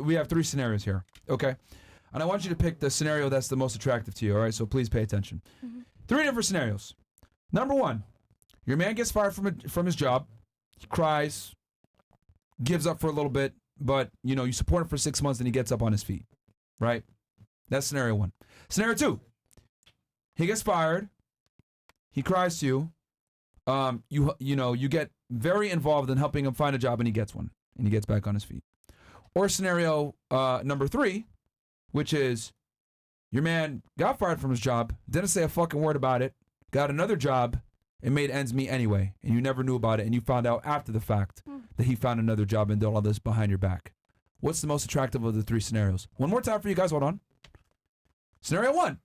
we have 3 scenarios here, okay? And I want you to pick the scenario that's the most attractive to you, all right? So please pay attention. 3 different scenarios. Number 1, your man gets fired from his job. He cries, gives up for a little bit, but, you know, you support him for 6 months and he gets up on his feet, right? That's scenario 1. Scenario 2, he gets fired. He cries to you. You get very involved in helping him find a job and he gets one and he gets back on his feet. Or scenario number 3, which is your man got fired from his job, didn't say a fucking word about it, got another job and made ends meet anyway, and you never knew about it, and you found out after the fact that he found another job and did all this behind your back. What's the most attractive of the 3 scenarios? One more time for you guys, hold on. Scenario 1,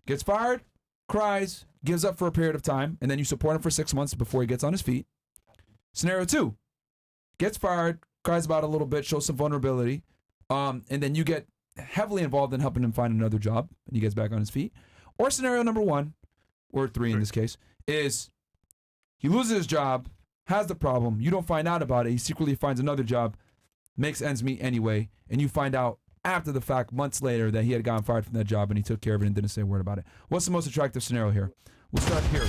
gets fired, cries, gives up for a period of time, and then you support him for 6 months before he gets on his feet. Scenario 2, gets fired, cries about it a little bit, shows some vulnerability, and then you get heavily involved in helping him find another job, and he gets back on his feet. Or scenario number 1, or 3 in this case, is he loses his job, has the problem, you don't find out about it, he secretly finds another job, makes ends meet anyway, and you find out after the fact, months later, that he had gotten fired from that job and he took care of it and didn't say a word about it. What's the most attractive scenario here? We'll start here.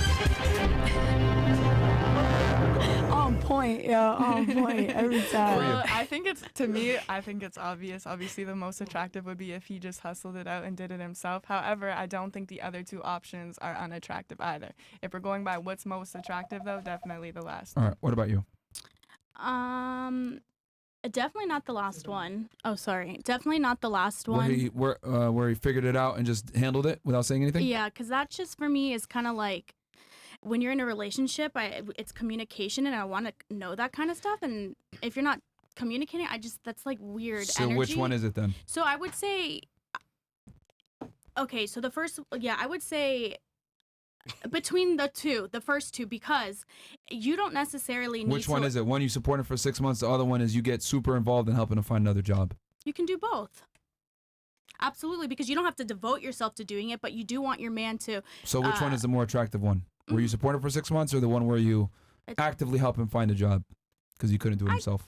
On point, yo, on point every time. Well, I think it's obvious. Obviously, the most attractive would be if he just hustled it out and did it himself. However, I don't think the other 2 options are unattractive either. If we're going by what's most attractive, though, definitely the last. All right, what about you? Definitely not the last one. Oh, sorry. Definitely not the last one. Where he figured it out and just handled it without saying anything? Yeah, because that just for me is kind of like when you're in a relationship, it's communication and I want to know that kind of stuff. And if you're not communicating, that's like weird So energy. which one is it then? So I would say, okay, so I would say between the first 2, because you don't necessarily need Which one is it? One, you support him for 6 months. The other one is you get super involved in helping him find another job. You can do both. Absolutely, because you don't have to devote yourself to doing it, but you do want your man to. So which one is the more attractive one? Where you support him for 6 months, or the one where you actively help him find a job because he couldn't do it himself?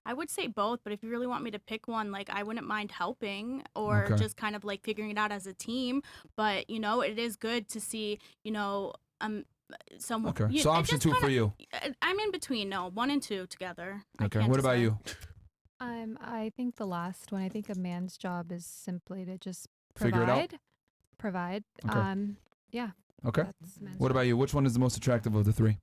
I would say both, but if you really want me to pick one, like I wouldn't mind helping or just kind of like figuring it out as a team. But, you know, it is good to see, you know, someone. Okay, so option 2 for you. I'm in between. No, 1 and 2 together. Okay, what about you? I think the last one. I think a man's job is simply to just Figure it out? provide. Okay. Yeah. Okay. What about you? Which one is the most attractive of the 3?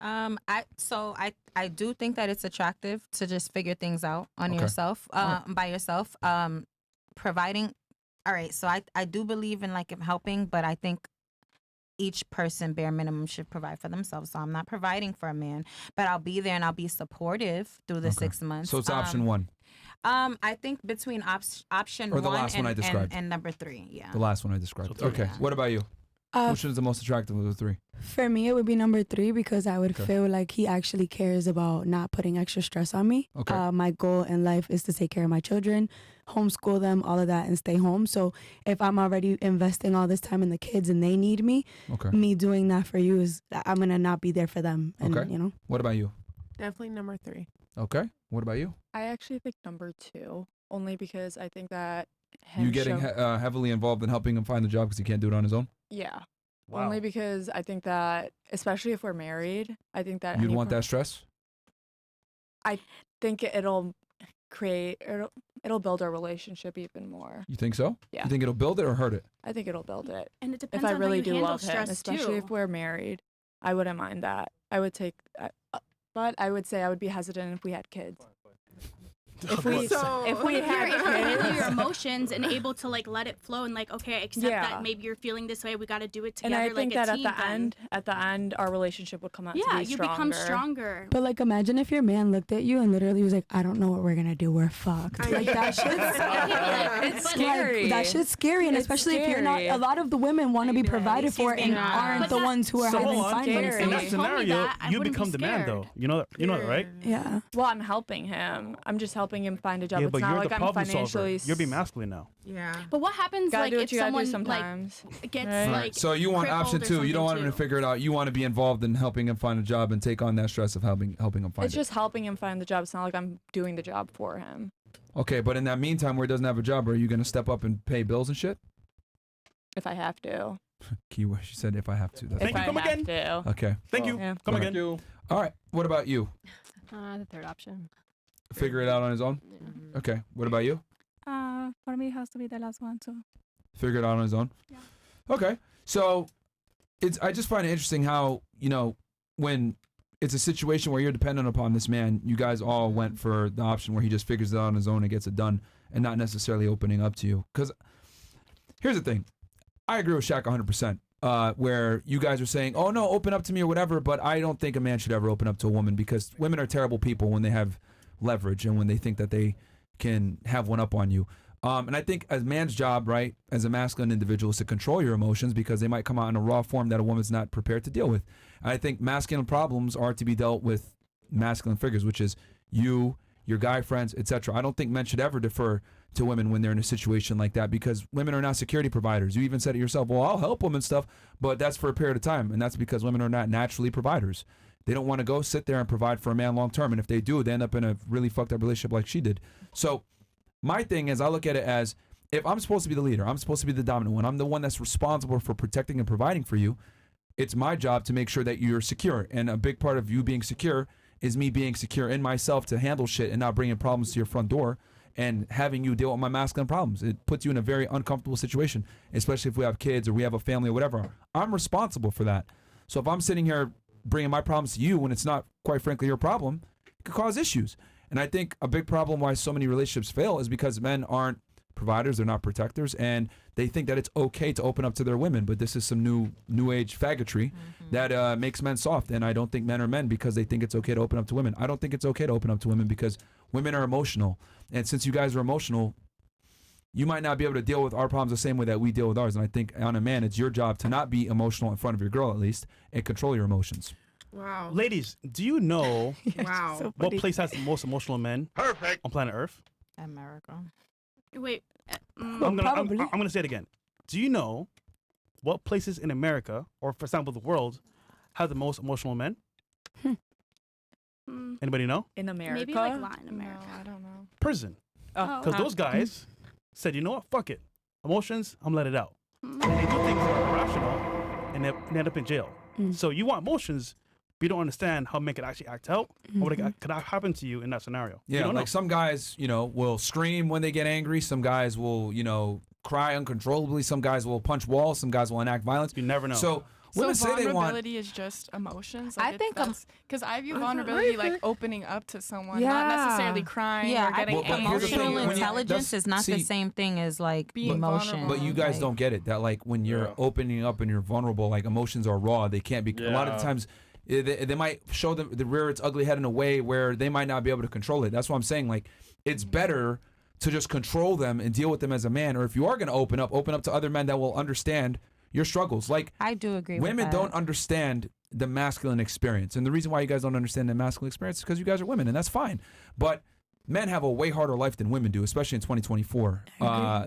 I do think that it's attractive to just figure things out on yourself, by yourself. Providing. All right. So I do believe in like helping, but I think each person bare minimum should provide for themselves. So I'm not providing for a man, but I'll be there and I'll be supportive through the 6 months. So it's option 1. I think between option or the 1 last one I described. and number 3. Yeah. The last one I described. Okay. What about you? Which one is the most attractive of the 3? For me, it would be number 3 because I would feel like he actually cares about not putting extra stress on me. Okay. My goal in life is to take care of my children, homeschool them, all of that, and stay home. So if I'm already investing all this time in the kids and they need me, me doing that for you is I'm going to not be there for them. And, you know. What about you? Definitely number 3. Okay. What about you? I actually think number 2, only because I think that you getting heavily involved in helping him find the job because he can't do it on his own? Yeah. Wow. Only because I think that, especially if we're married, I think that you'd want that stress? I think it'll build our relationship even more. You think so? Yeah. You think it'll build it or hurt it? I think it'll build it. And it depends if I on really how you do handle love him, stress especially too. if we're married. I wouldn't mind that. I would take, but I would say I would be hesitant if we had kids. If we handle had your emotions and able to like let it flow and like, okay, I accept that maybe you're feeling this way, we got to do it together. And I think like that a team at the end, our relationship would come out to be stronger. you become stronger. But like, imagine if your man looked at you and literally was like, "I don't know what we're gonna do. We're fucked." Like that shit's it's scary. That shit's scary, and especially if you're not. A lot of the women want to be provided for and aren't the ones who are having fun. In that scenario, you become the man, though. You know that, right? Yeah. Well, I'm helping him. I'm just helping helping him find a job. Yeah, It's but not you're like the I'm problem solver. financially. You're being masculine now. Yeah. But what happens Gotta like do what if you gotta do someone like sometimes. gets Right. like So you want option crippled or 2. You don't want him to something figure it out. You want to be involved in helping him find a job and take on that stress of helping him find It's it. just helping him find the job. It's not like I'm doing the job for him. Okay, but in that meantime, where he doesn't have a job, are you going to step up and pay bills and shit? If I have to. Keyword. She said, if I have to. That's If I Come have again. to. okay. Thank you. Yeah. Come All again. All right. What about you? The third option. Figure it out on his own? Okay. What about you? For me, it has to be the last one too. Figure it out on his own? Yeah. Okay. So I just find it interesting how, when it's a situation where you're dependent upon this man, you guys all went for the option where he just figures it out on his own and gets it done and not necessarily opening up to you. Because here's the thing. I agree with Shaq 100%. Where you guys are saying, oh no, open up to me or whatever, but I don't think a man should ever open up to a woman because women are terrible people when they have leverage and when they think that they can have one up on you. And I think as a man's job, right, as a masculine individual is to control your emotions because they might come out in a raw form that a woman's not prepared to deal with. And I think masculine problems are to be dealt with masculine figures, which is you, your guy friends, etc. I don't think men should ever defer to women when they're in a situation like that because women are not security providers. You even said it yourself, well, I'll help them and stuff, but that's for a period of time. And that's because women are not naturally providers. They don't want to go sit there and provide for a man long term. And if they do, they end up in a really fucked up relationship like she did. So my thing is I look at it as if I'm supposed to be the leader, I'm supposed to be the dominant one, I'm the one that's responsible for protecting and providing for you. It's my job to make sure that you're secure. And a big part of you being secure is me being secure in myself to handle shit and not bringing problems to your front door and having you deal with my masculine problems. It puts you in a very uncomfortable situation, especially if we have kids or we have a family or whatever. I'm responsible for that. So if I'm sitting here bringing my problems to you when it's not, quite frankly, your problem, it could cause issues. And I think a big problem why so many relationships fail is because men aren't providers, they're not protectors, and they think that it's okay to open up to their women. But this is some new age faggotry that makes men soft. And I don't think men are men because they think it's okay to open up to women. I don't think it's okay to open up to women because women are emotional. And since you guys are emotional, you might not be able to deal with our problems the same way that we deal with ours. And I think on a man, it's your job to not be emotional in front of your girl at least and control your emotions. Wow. Ladies, do you know Wow. So what funny. place has the most emotional men on planet Earth? America. Wait. I'm gonna say it again. Do you know what places in America, or for example, the world, have the most emotional men? Anybody know? In America? Maybe like Latin America. No, I don't know. Prison. Oh. Because those guys said, you know what? Fuck it. Emotions, I'm let it out. And they do things that are irrational, and they end up in jail. So you want emotions, but you don't understand how men could actually act out, or what could happen to you in that scenario. Yeah, you don't like know. some guys, will scream when they get angry. Some guys will, cry uncontrollably. Some guys will punch walls. Some guys will enact violence. You never know. So women say they want. Vulnerability is just emotions. I think because I view vulnerability like opening up to someone, not necessarily crying or getting Well, but angry. here's the thing, Emotional when you- intelligence is not the see, same thing as like being emotion. vulnerable. But you guys don't get it. That like when you're opening up and you're vulnerable, like emotions are raw. They can't be. A lot of the times, they might show the rear its ugly head in a way where they might not be able to control it. That's why I'm saying like it's better to just control them and deal with them as a man. Or if you are going to open up to other men that will understand your struggles. Like I do agree with women that. don't understand the masculine experience. And the reason why you guys don't understand the masculine experience is because you guys are women, and that's fine. But men have a way harder life than women do, especially in 2024,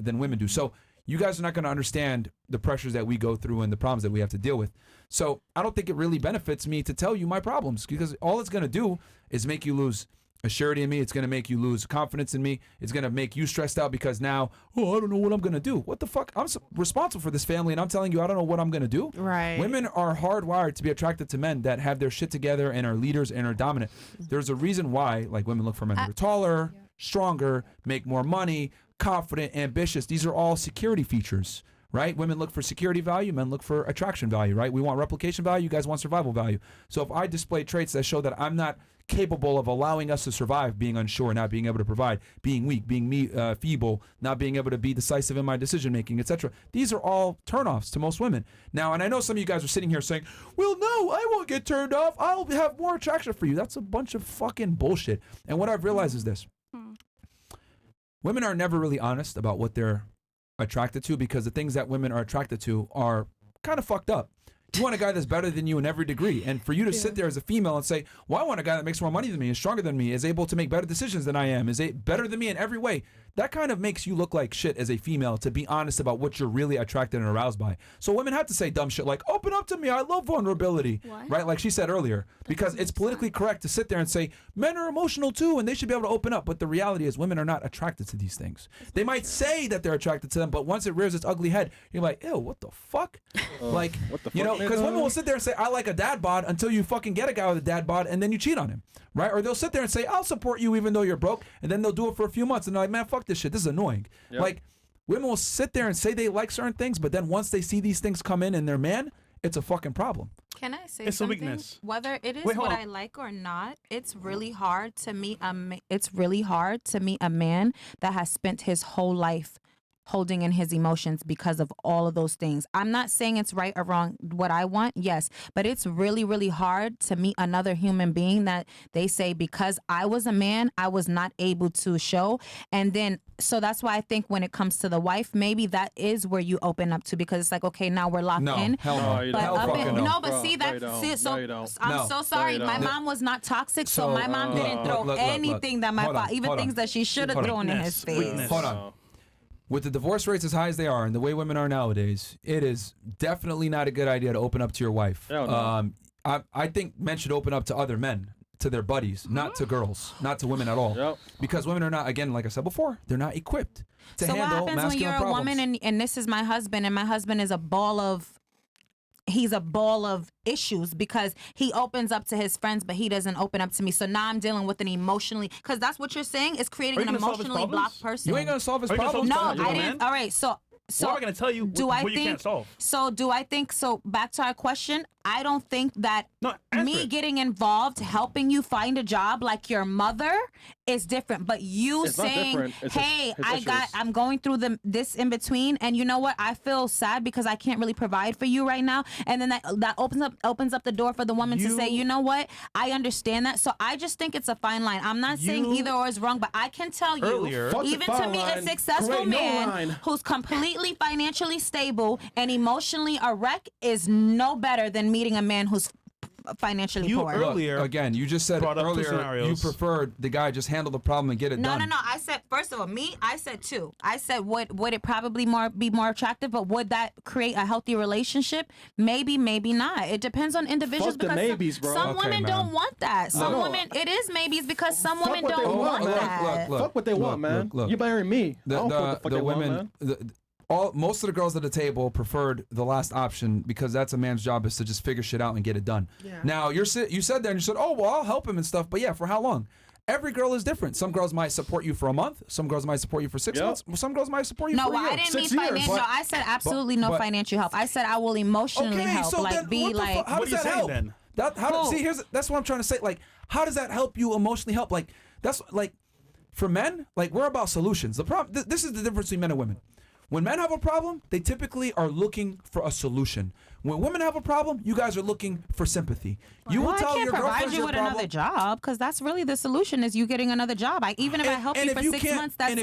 than women do. So you guys are not going to understand the pressures that we go through and the problems that we have to deal with. So I don't think it really benefits me to tell you my problems, because all it's going to do is make you lose a surety in me. It's going to make you lose confidence in me. It's going to make you stressed out because now, I don't know what I'm going to do. What the fuck? I'm responsible for this family, and I'm telling you I don't know what I'm going to do. Right. Women are hardwired to be attracted to men that have their shit together and are leaders and are dominant. There's a reason why like women look for men that are taller, stronger, make more money, confident, ambitious. These are all security features, right? Women look for security value, men look for attraction value, right? We want replication value, you guys want survival value. So if I display traits that show that I'm not capable of allowing us to survive, being unsure, not being able to provide, being weak, being feeble, not being able to be decisive in my decision making, etc. These are all turnoffs to most women. Now, and I know some of you guys are sitting here saying, well, no, I won't get turned off. I'll have more attraction for you. That's a bunch of fucking bullshit. And what I've realized is this. Women are never really honest about what they're attracted to, because the things that women are attracted to are kind of fucked up. You want a guy that's better than you in every degree. And for you to sit there as a female and say, well, I want a guy that makes more money than me, is stronger than me, is able to make better decisions than I am, is better than me in every way. That kind of makes you look like shit as a female, to be honest about what you're really attracted and aroused by. So women have to say dumb shit like, open up to me, I love vulnerability. What? Right? Like she said earlier. Because it's politically correct to sit there and say, men are emotional too and they should be able to open up. But the reality is women are not attracted to these things. They might say that they're attracted to them, but once it rears its ugly head, you're like, ew, what the fuck? Like, what the fuck, you know, because women will sit there and say, I like a dad bod until you fucking get a guy with a dad bod and then you cheat on him. Right? Or they'll sit there and say, I'll support you even though you're broke. And then they'll do it for a few months and they're like, man, fuck this shit. This is annoying. Yep. Like, women will sit there and say they like certain things, but then once they see these things come in their man, it's a fucking problem. Can I say it's something? A weakness. Whether it is what I like or not, it's really hard to meet a man that has spent his whole life holding in his emotions because of all of those things. I'm not saying it's right or wrong what I want, yes, but it's really, really hard to meet another human being that they say, because I was a man, I was not able to show. And then, so that's why I think when it comes to the wife, maybe that is where you open up to, because it's like, okay, now we're locked in. Hell no. But No, but see, I'm so sorry. My mom was not toxic, so my mom didn't throw anything that my father, even things that she should have thrown in his face. Hold on. With the divorce rates as high as they are and the way women are nowadays, it is definitely not a good idea to open up to your wife. I think men should open up to other men, to their buddies, not to girls, not to women at all. Yep. Because women are not, again, like I said before, they're not equipped to handle masculine problems. So what happens when you're a woman and this is my husband, and my husband is a ball of issues because he opens up to his friends, but he doesn't open up to me. So now I'm dealing with an emotionally, because that's what you're saying, is creating an emotionally blocked person. You ain't gonna solve his problem. No, I didn't. All right, so what am I gonna tell you? What you can't solve? So do I think so? Back to our question. I don't think that me getting involved, helping you find a job like your mother is different. But you saying, "Hey, I'm going through this in between, and you know what? I feel sad because I can't really provide for you right now." And then that opens up the door for the woman to say, "You know what? I understand that." So I just think it's a fine line. I'm not saying either or is wrong, but I can tell you, even to me, a successful man who's completely financially stable and emotionally a wreck is no better than meeting a man who's financially poor. Earlier, again, you just said earlier you preferred the guy just handle the problem and get it done. No. I said, first of all, I said two. I said, would it probably be more attractive, but would that create a healthy relationship? Maybe, maybe not. It depends on individuals. Fuck the maybes, bro. Some women don't want that. Some women, it is maybes because some women don't want that. Fuck what they want, man. You marry me. I don't fuck what the fuck they women, want, man. Most of the girls at the table preferred the last option because that's a man's job, is to just figure shit out and get it done. Yeah. Now you said there and you said, oh well, I'll help him and stuff, but yeah, for how long? Every girl is different. Some girls might support you for a month. Some girls might support you for 6 months. Some girls might support you for a year. No, I didn't mean financial. I said absolutely no financial help. I said I will emotionally help. So like, then, be like, how does that help? Then? That's what I'm trying to say. Like, how does that help you emotionally help? Like, that's like, for men, like, we're about solutions. The problem. This is the difference between men and women. When men have a problem, they typically are looking for a solution. When women have a problem, you guys are looking for sympathy. You will tell your girlfriend your problem. I can't provide you with another job, because that's really the solution, is you getting another job. Even if I help you for 6 months, that's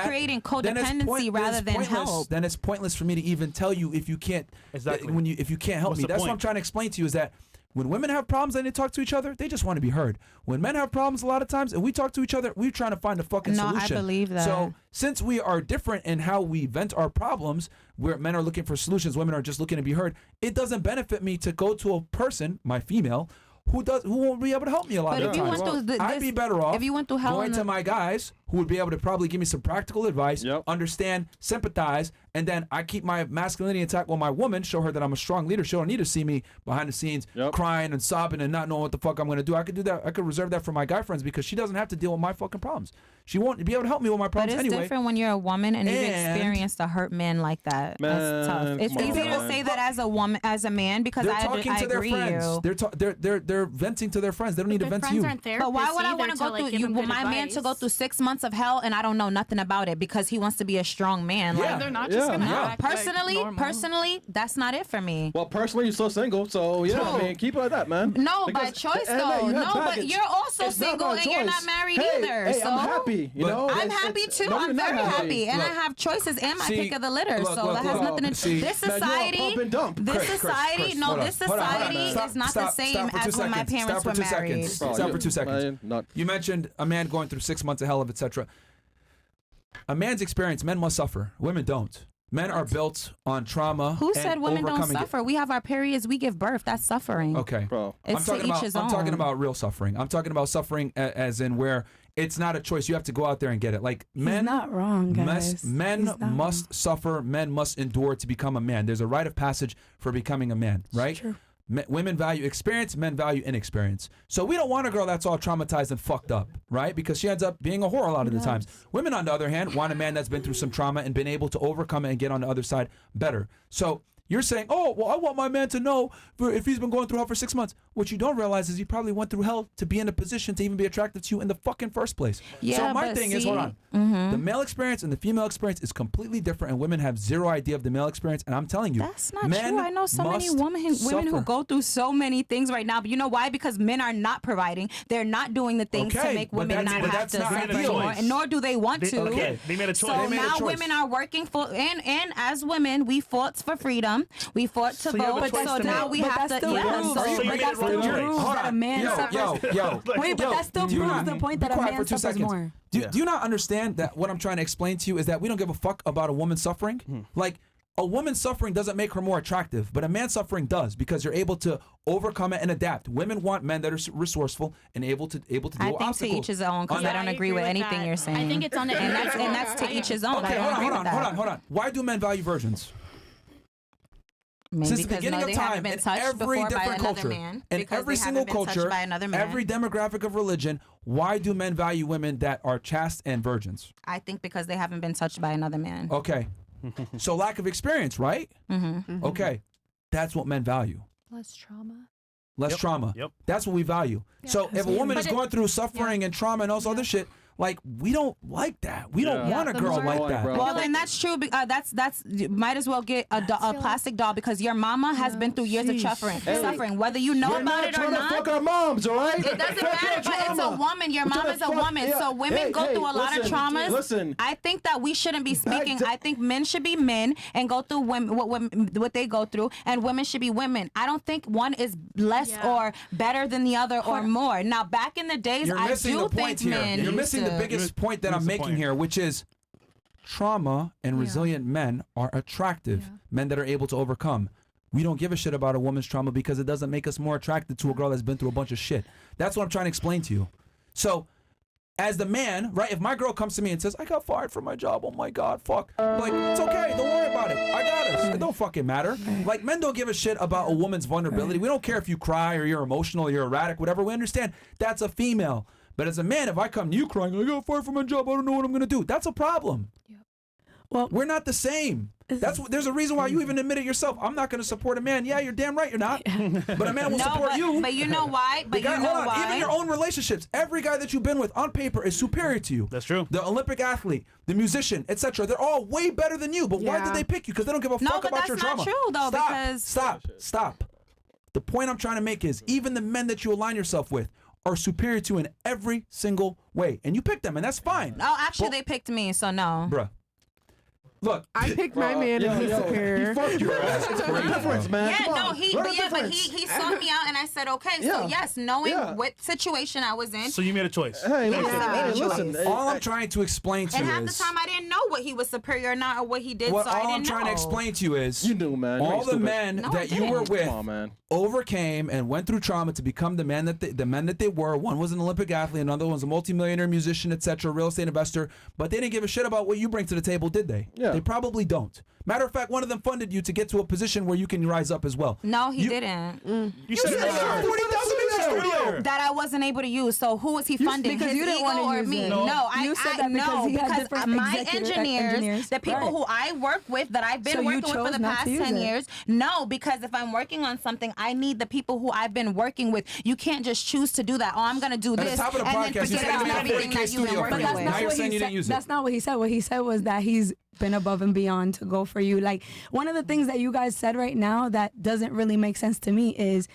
creating codependency rather than help. Then it's pointless for me to even tell you if you can't. Exactly. If you can't help me. That's what I'm trying to explain to you, is that when women have problems and they talk to each other, they just want to be heard. When men have problems a lot of times and we talk to each other, we're trying to find a fucking solution. No, I believe that. So since we are different in how we vent our problems, where men are looking for solutions, women are just looking to be heard, it doesn't benefit me to go to a person, my female, who won't be able to help me a lot of times. I'd be better off going to my guys who would be able to probably give me some practical advice, understand, sympathize, and then I keep my masculinity intact while my woman, show her that I'm a strong leader. She don't need to see me behind the scenes crying and sobbing and not knowing what the fuck I'm going to do. I could do that. I could reserve that for my guy friends because she doesn't have to deal with my fucking problems. She won't be able to help me with my problems anyway. But it's different when you're a woman and you've experienced a hurt man like that. That's tough. It's easier to say that as a woman, as a man, because I agree with you. They're venting to their friends. They don't need to vent to you. But why would I want to go through my man to go through 6 months months of hell and I don't know nothing about it because he wants to be a strong man. Yeah, they're not just gonna act personally, that's not it for me. Well, personally, you're still single, so yeah, I mean, keep it like that, man. No, by choice though. No, but you're also single and you're not married either. Hey, so I'm happy. You know, I'm happy too. I'm very happy, and I have choices and my pick of the litter. So that has nothing to do. This society, this society is not the same as when my parents were married. Stop for 2 seconds. You mentioned a man going through 6 months of hell of etc. A man's experience, men must suffer. Women don't. Men are built on trauma. Who said women don't suffer? We have our periods. We give birth. That's suffering. Okay. Bro. It's to each his own. I'm talking about real suffering. I'm talking about suffering as in where it's not a choice. You have to go out there and get it. Like men, he's not wrong, guys. Men must suffer. Men must endure to become a man. There's a rite of passage for becoming a man, right? It's true. Women value experience, men value inexperience. So we don't want a girl that's all traumatized and fucked up, right? Because she ends up being a whore a lot of the times. Women, on the other hand, want a man that's been through some trauma and been able to overcome it and get on the other side better. So you're saying, oh, well, I want my man to know if he's been going through hell for 6 months. What you don't realize is he probably went through hell to be in a position to even be attractive to you in the fucking first place. Yeah, so my thing is, hold on. The male experience and the female experience is completely different, and women have zero idea of the male experience. And I'm telling you, that's not true. I know so many women who go through so many things right now. But you know why? Because men are not providing. They're not doing the things to make women not have to suffer more, and nor do they want to. Okay, they made a choice. So now women are working for, and as women, we fought for freedom. We fought to vote. So now we have to. But that still proves that a man suffers. Wait, but that still proves the point that a man suffers more. Do you not understand that what I'm trying to explain to you is that we don't give a fuck about a woman suffering? Like, a woman suffering doesn't make her more attractive, but a man suffering does, because you're able to overcome it and adapt. Women want men that are resourceful and able to deal with obstacles. I think to each his own, because I don't agree with anything you're saying. I think it's on the and that's to each his own. Okay, hold on. Why do men value virgins? Maybe since the beginning of time, in every different culture, in every single culture, every demographic of religion, why do men value women that are chaste and virgins? I think because they haven't been touched by another man. Okay. So lack of experience, right? Okay. That's what men value. Less trauma. Less trauma. Yep. That's what we value. So if a woman is going through suffering and trauma and all this other shit, like, we don't like that. We don't want a girl like that. Well, then that's true. That's you might as well get a plastic doll, because your mama has been through years of suffering, whether you know about it or not. Fuck our moms, all right? It doesn't matter. But it's a woman. Your mom is a woman. So women go through a lot of traumas. Listen, I think that we shouldn't be speaking. I think men should be men and go through what they go through, and women should be women. I don't think one is less or better than the other or more. Now, back in the days, I do think men. You're missing the biggest point that I'm making here, which is trauma and resilient men are attractive. Men that are able to overcome. We don't give a shit about a woman's trauma because it doesn't make us more attracted to a girl that's been through a bunch of shit. That's what I'm trying to explain to you. So, as the man, right, if my girl comes to me and says, I got fired from my job, oh my God, fuck. I'm like, it's okay, don't worry about it. I got us. It don't fucking matter. Like, men don't give a shit about a woman's vulnerability. We don't care if you cry or you're emotional or you're erratic, whatever. We understand that's a female. But as a man, if I come to you crying, I got fired from my job, I don't know what I'm going to do. That's a problem. Well, we're not the same. There's a reason why you even admit it yourself. I'm not going to support a man. Yeah, you're damn right you're not. But a man will support you. But you know why? But hold on. Even your own relationships. Every guy that you've been with on paper is superior to you. That's true. The Olympic athlete, the musician, etc. They're all way better than you. But why did they pick you? Because they don't give a fuck about your drama. No, but that's not true, though. Stop. The point I'm trying to make is even the men that you align yourself with are superior to in every single way. And you pick them, and that's fine. Oh, actually, they picked me, so no. Bruh. Look, I picked my man and he's superior. He fucked your ass. It's a difference, man. Yeah, no, he sought me out, and I said, okay. So yes, knowing what situation I was in. So you made a choice. Hey, listen. All I'm trying to explain to you is, and half the time I didn't know what he was superior or not, or what he did. Well, so I didn't know. All I'm trying to explain to you is, you knew, man. All the men that you were with overcame and went through trauma to become the men that they were. One was an Olympic athlete, another was a multimillionaire musician, etc., real estate investor. But they didn't give a shit about what you bring to the table, did they? Yeah. They probably don't. Matter of fact, one of them funded you to get to a position where you can rise up as well. No, he didn't. You said $40,000 you that I wasn't able to use. So who was he funding? Because His you didn't ego wanna or use me? it. No, You said that because he had because different my engineers, the people Right. who I work with, that I've been So you working with for chose the not past to use 10 it. years. No, because if I'm working on something, I need the people who I've been working with. You can't just choose to do that. Oh, I'm going to do At this. the top of the and podcast, then you forget said about you made a everything 40K that you've been studio for working you. with. Now you're saying you didn't use it. That's not what he said. What he said was that he's been above and beyond to go for you. Like, one of the things that you guys said right now that doesn't really make sense to me is,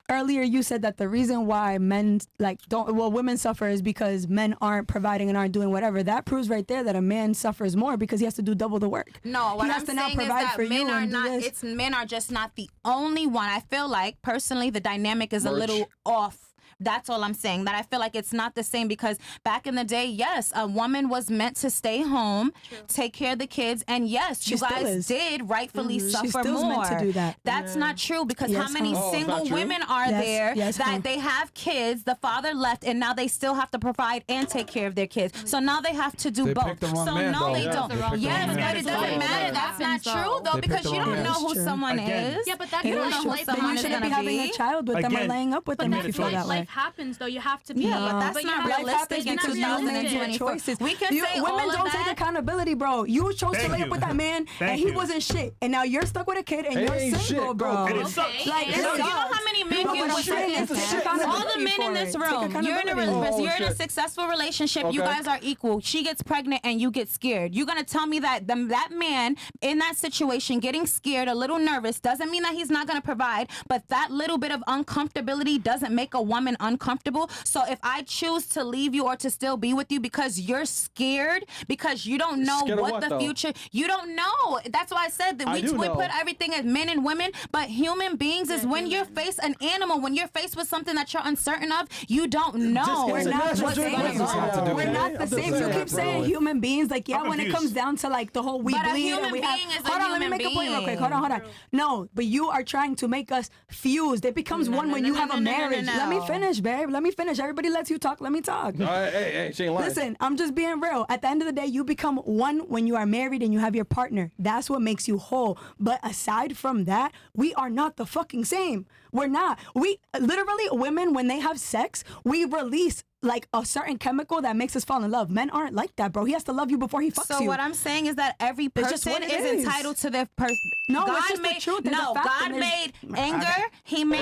earlier you said that the reason why women suffer is because men aren't providing and aren't doing whatever. That proves right there that a man suffers more because he has to do double the work. No, what he has I'm to now saying is provide that for men you are and do not. this. Men are just not the only one. I feel like personally the dynamic is a little off. That's all I'm saying. That I feel like it's not the same because back in the day, yes, a woman was meant to stay home, take care of the kids, and yes, She you still guys is. did rightfully She suffer still's more. meant to do that. That's not true because how Yes, many huh? single women are there Yes, that huh? they have kids, the father left, and now they still have to provide and take care of their kids. So now they have to do They both. picked the wrong So man, no, though. they Yeah, don't. they picked the Yes, wrong man. but it doesn't matter. That's not true though They because picked the you wrong don't man. know who That's true. someone Again. is. Yeah, but that You don't is know who life. Then someone you is shouldn't gonna be having be. a child with them or Again, laying up with But them if minute you feel to that way. life happens though. You have to be. Yeah, but that's you not have- Life realistic happens in because you don't make 2024. choices. We can say all women of don't that. take accountability, bro. You chose Thank to lay you. up with that man, Thank and he you. wasn't shit, and now you're stuck with a kid, and Hey, you're ain't single, shit, bro. And it sucks. Like, You it know sucks. how many men No, get but with I'm saying shit? is take All the accountability men in for this it. Take room, you're in a accountability. you're in a shit. successful relationship. You Okay. guys are equal. She gets pregnant and you get scared. You're gonna tell me that that man in that situation getting scared, a little nervous, doesn't mean that he's not gonna provide, but that little bit of uncomfortability doesn't make a woman uncomfortable. So if I choose to leave you or to still be with you because you're scared, because you don't know Scared of what what, the though? future, you don't know. That's why I said that I we do know. put everything as men and women, but human beings is when you're faced an animal, when you're faced with something that you're uncertain of, you don't know. We're not what's just going humans. on. We're not the same. You keep saying human beings, like I'm when it confused. comes down to like the whole we But a bleed human and we have. being is a Hold on, let me human make a point real quick. being. Hold on. No, but you are trying to make us fused. It becomes one when you have a marriage. Let me finish, babe. Let me finish. Everybody lets you talk. Let me talk. Hey, she ain't lying. Listen, I'm just being real. At the end of the day, you become one when you are married and you have your partner. That's what makes you whole. But aside from that, we are not the fucking same. We're not. We literally, women, when they have sex, we release like a certain chemical that makes us fall in love. Men aren't like that, bro. He has to love you before he fucks So you. what I'm saying is that every It's just person what it is is. entitled to their person. No, it's just the truth. There's a fact God and made there's- anger. He made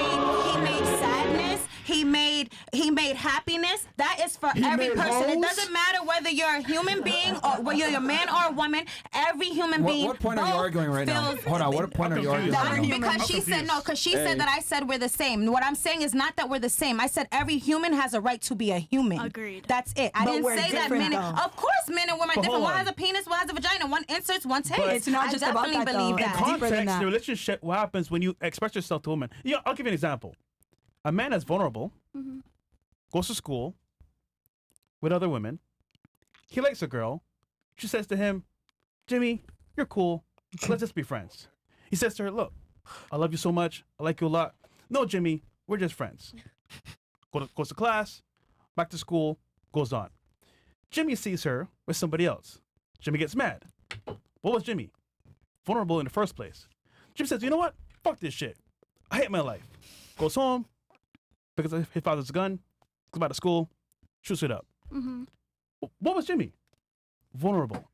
sadness. He made happiness. That is for every made person. It hoes. doesn't matter whether you're a human being or whether you're a man or a woman. Every human being. What point are you both arguing right now? feels- Hold on. What point are you arguing That right is now? because she said no. Because she said that I said we're the same. What I'm saying is not that we're the same. I said every human has a right to be a human. Agreed. That's it. I But didn't we're say that different, men. though. Of course, men and women are But different. hold One on. has a penis, one has a vagina. One inserts, one takes. It's not just I about definitely that, believe though. that. It's deeper than Context, that. the relationship, what happens when you express yourself to a woman? Yeah, I'll give you an example. A man that's vulnerable, goes to school with other women. He likes a girl. She says to him, Jimmy, you're cool. Let's just be friends. He says to her, look, I love you so much. I like you a lot. No, Jimmy, we're just friends. Goes to class, back to school, goes on. Jimmy sees her with somebody else. Jimmy gets mad. What was Jimmy? Vulnerable in the first place. Jimmy says, you know what? Fuck this shit. I hate my life. Goes home, picks up his father's gun, goes back to school, shoots it up. What was Jimmy? Vulnerable.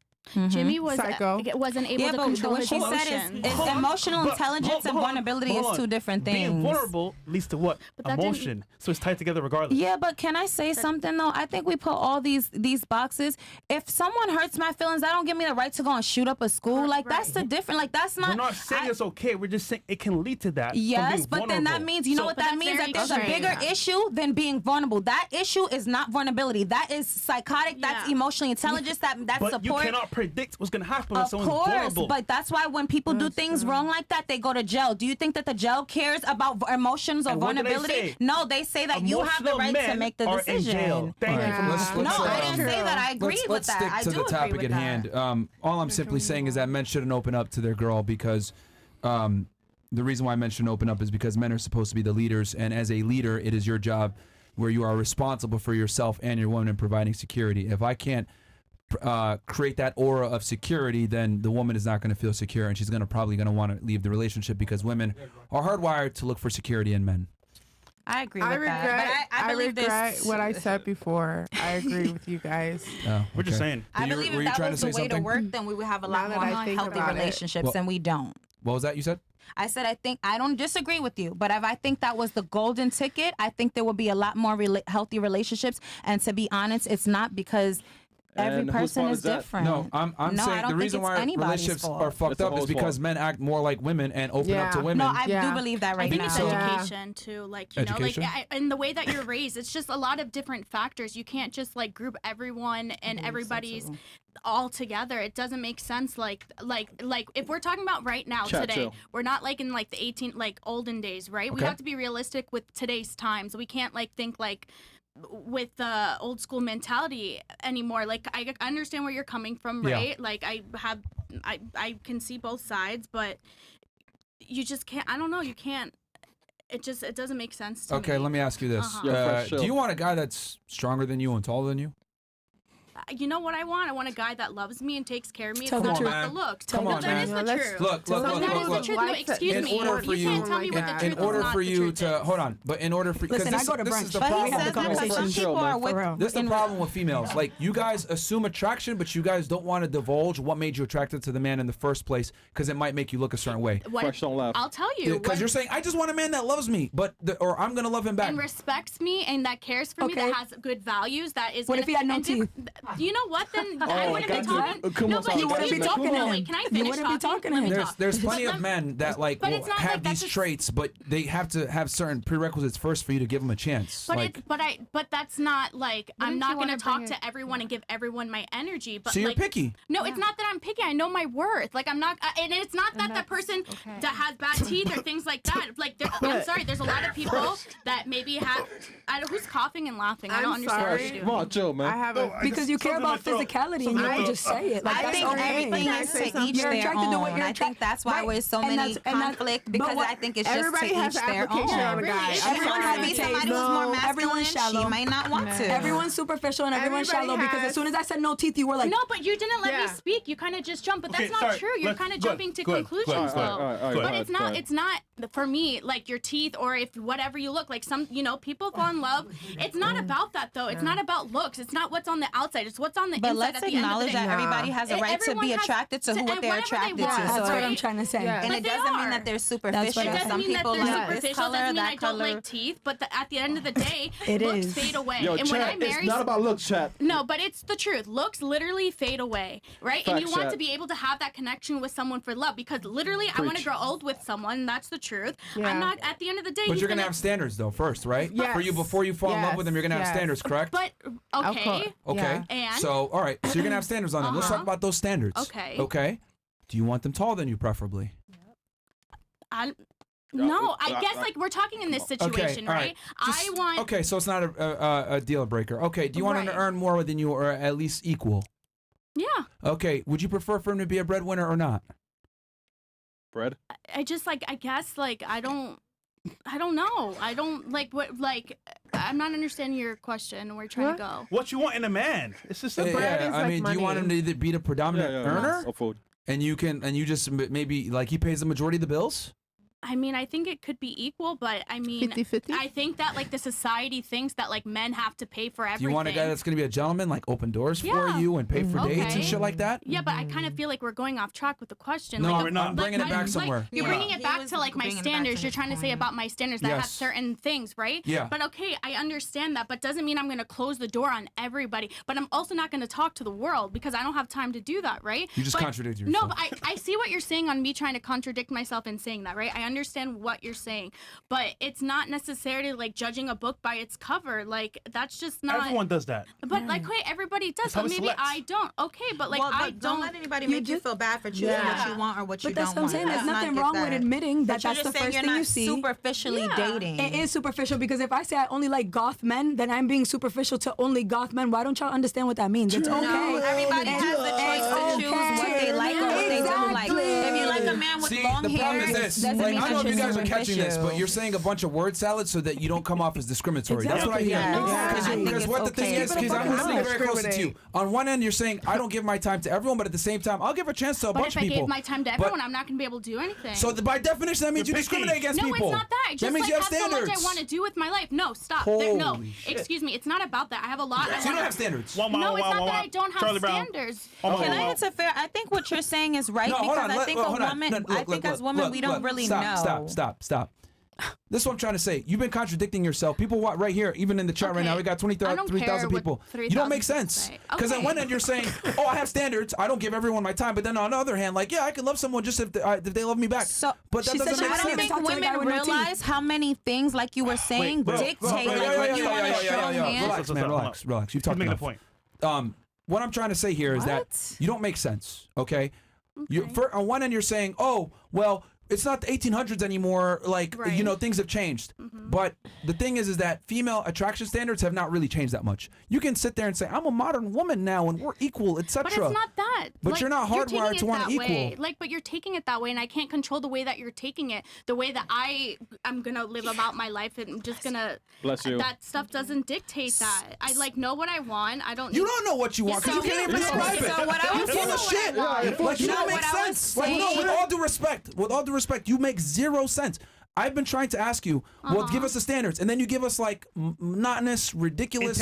Jimmy was Psycho. wasn't able Yeah, to but control what his she said emotions. is emotional But intelligence hold and on, vulnerability hold is on. two different things. Being vulnerable leads to what? But that didn't- Emotion. So it's tied together regardless. Yeah, but can I say something though? I think we put all these boxes. If someone hurts my feelings, that don't give me the right to go and shoot up a school. Like that's the different. Like that's not. We're not saying it's okay. We're just saying it can lead to that. from Yes, being but then that vulnerable. means, you know So- what But that that's means? very That there's a different. bigger issue than being vulnerable. That issue is not vulnerability. That is psychotic. That's Yeah. emotional intelligence. That's But support. you cannot predict what's going to happen when Of someone's course, vulnerable. but that's why when people do things wrong like that, they go to jail. Do you think that the jail cares about emotions or And what do they vulnerability? say? No, they say that you have the Emotional right to men make the are in decision. jail. Thank you for Let's- No, let's, I didn't say that. I agree with let's that. stick I to do the agree topic with at that. hand. All I'm simply saying is that men shouldn't open up to their girl because the reason why men shouldn't open up is because men are supposed to be the leaders, and as a leader, it is your job where you are responsible for yourself and your woman in providing security. If I can't create that aura of security, then the woman is not going to feel secure, and she's probably going to want to leave the relationship because women are hardwired to look for security in men. I agree with I regret, that. But I believe regret what I said before. I agree with you guys. Oh, We're just saying. I believe if that was the way to work, then we would have a lot more healthy relationships, and we don't. What was that you said? I said I don't disagree with you, but if I think that was the golden ticket, I think there would be a lot more healthy relationships. And to be honest, it's not because every person is different. No, I'm saying the reason why relationships are fucked up is because men act more like women and open up to women. No, I do believe that right now. I think it's education too. Like, you know, like in the way that you're raised, it's just a lot of different factors. You can't just like group everyone and everybody's all together. It doesn't make sense. Like if we're talking about right now today, we're not like in like the olden days, right? We have to be realistic with today's times. We can't like think like with the old school mentality anymore. Like I understand where you're coming from, right? Like I can see both sides, but you just can't. I don't know. You can't. It doesn't make sense to me. Okay, let me ask you this: do you want a guy that's stronger than you and taller than you? You know what I want? I want a guy that loves me and takes care of me. It's Come not on, about man. the looks. Come on, that man. is the truth. Look. That is the truth. No, excuse me. In order for you can't tell me what the truth is. In order for you to hold on, but in order for listen, I go to this brunch. is the But problem. he says that some people are with. This is the problem with females. Like you guys assume attraction, but you guys don't want to divulge what made you attracted to the man in the first place because it might make you look a certain way. Fresh don't laugh. I'll tell you. Because you're saying I just want a man that loves me, or I'm gonna love him back. And respects me and that cares for me, that has good values, that is. What if he had no teeth? You know what? Then I wouldn't be talking. No, but you wouldn't be talking to him. Wait, can I finish? You wouldn't be talking to him. There's plenty of men that like will have these traits, but they have to have certain prerequisites first for you to give them a chance. But that's not like I'm not going to talk to everyone and give everyone my energy. But so you're like, picky. No, it's not that I'm picky. I know my worth. Like I'm not, and it's not that person that has bad teeth or things like that. Like I'm sorry, there's a lot of people that maybe have. Who's coughing and laughing? I don't understand what you're doing. Come on, Joe, man. I haven't. Because you care about physicality and you don't just say it. Like, I think everything is to each their own. I think that's why there's so many conflict because I think it's just to each their own. Everyone has a somebody who's more masculine. She might not want to. Everyone's superficial and everyone's shallow because as soon as I said no teeth, you were like, no, but you didn't let me speak. You kind of just jumped, but that's not true. You're kind of jumping to conclusions though. But it's not for me like your teeth or if whatever you look like. Some people fall in love. It's not about that though. It's not about looks. It's not what's on the outside. It's what's on the inside. But let's acknowledge that everybody has a right to be attracted to what they're attracted to. That's what I'm trying to say. And it doesn't mean that they're superficial. It doesn't mean that they're superficial. It doesn't mean I don't like teeth. But at the end of the day, looks fade away. Yo, and when I chat, marry, it's not about looks, chat. No, but it's the truth. Looks literally fade away, right? And you want to be able to have that connection with someone for love because literally I want to grow old with someone. That's the truth. I'm not at the end of the day. But you're gonna have standards though first, right? Yes. For you before you fall in love with them, you're gonna have standards, correct? But okay. Okay. And so all right, so you're gonna have standards on them. Let's talk about those standards. Okay. Okay. Do you want them taller than you, preferably? No, I guess like we're talking in this situation, right? I want. Okay, so it's not a deal breaker. Okay, do you want him to earn more than you or at least equal? Yeah. Okay, would you prefer for him to be a breadwinner or not? Bread? I just I guess I don't know. I don't I'm not understanding your question. Where you're trying to go. What you want in a man? It's just a I mean, do you want him to be the predominant earner? And you just maybe he pays the majority of the bills? I mean, I think it could be equal, but I mean, 50-50? I think that the society thinks that men have to pay for everything. Do you want a guy that's going to be a gentleman, open doors for you and pay for dates and shit like that? Yeah, but I kind of feel like we're going off track with the question. No, we're not. I'm bringing it back somewhere. You're bringing it back to my standards. You're trying to say about my standards that have certain things, right? Yeah. But okay, I understand that, but doesn't mean I'm going to close the door on everybody. But I'm also not going to talk to the world because I don't have time to do that, right? You just contradict yourself. No, but I see what you're saying on me trying to contradict myself in saying that, right? I understand what you're saying, but it's not necessarily judging a book by its cover. That's just not. Everyone does that. But everybody does. But maybe I don't. Okay, but I don't let anybody make you feel bad for choosing what you want or what you don't want. But that's what I'm saying. There's nothing wrong with admitting that that's the first thing you see. Superficially dating. It is superficial because if I say I only like goth men, then I'm being superficial to only goth men. Why don't y'all understand what that means? It's okay. No, everybody has the choice to choose what they like or what they don't like. If you like a man with See, long the problem hair is this. doesn't Like, mean I don't know that if you you're guys are catching this, but superficial. you're saying a bunch of word salad so that you don't come off as discriminatory. That's what I hear. Because what the thing is, because I'm listening very closely to you. On one end, you're saying I don't give my time to everyone, but at the same time, I'll give a chance to a bunch of people. But if I gave my time to everyone, I'm not going to be able to do anything. So by definition, that means you discriminate against people. No, it's not that. Just that means like you have have standards. so much I want to do with my life. No, stop. No, excuse me. It's not about that. I have a lot. So you don't have standards. No, it's not that I don't have standards. Can I answer fair? I think what you're saying is right because I think as women we don't really know. Stop. This is what I'm trying to say. You've been contradicting yourself. People want right here, even in the chat right now, we got 3,000 people. You don't make sense. Because on one end you're saying, oh, I have standards. I don't give everyone my time. But then on the other hand, like, yeah, I can love someone just if they love me back. So, but that doesn't make I don't sense. think women realize how many things, like you were saying, dictate like when you want a strong man. Relax, man. Relax. You've talked enough. Point. What I'm trying to say here is that you don't make sense. Okay. On one end you're saying, oh, well, it's not the 1800s anymore. Like, you know, things have changed. But the thing is that female attraction standards have not really changed that much. You can sit there and say, I'm a modern woman now and we're equal, etc. But it's not that. But like, you're not hardwired to want to equal. Like, but you're taking it that way, and I can't control the way that you're taking it. The way that I'm going to live about my life and I'm just going to... Bless you. That stuff doesn't dictate that. I, like, know what I want. I don't... You don't know what you want because you can't even describe it. So what I was full of shit. Like, you don't make sense. Like, no, with all due respect, you make zero sense. I've been trying to ask you, well, give us the standards, and then you give us like monotonous, ridiculous,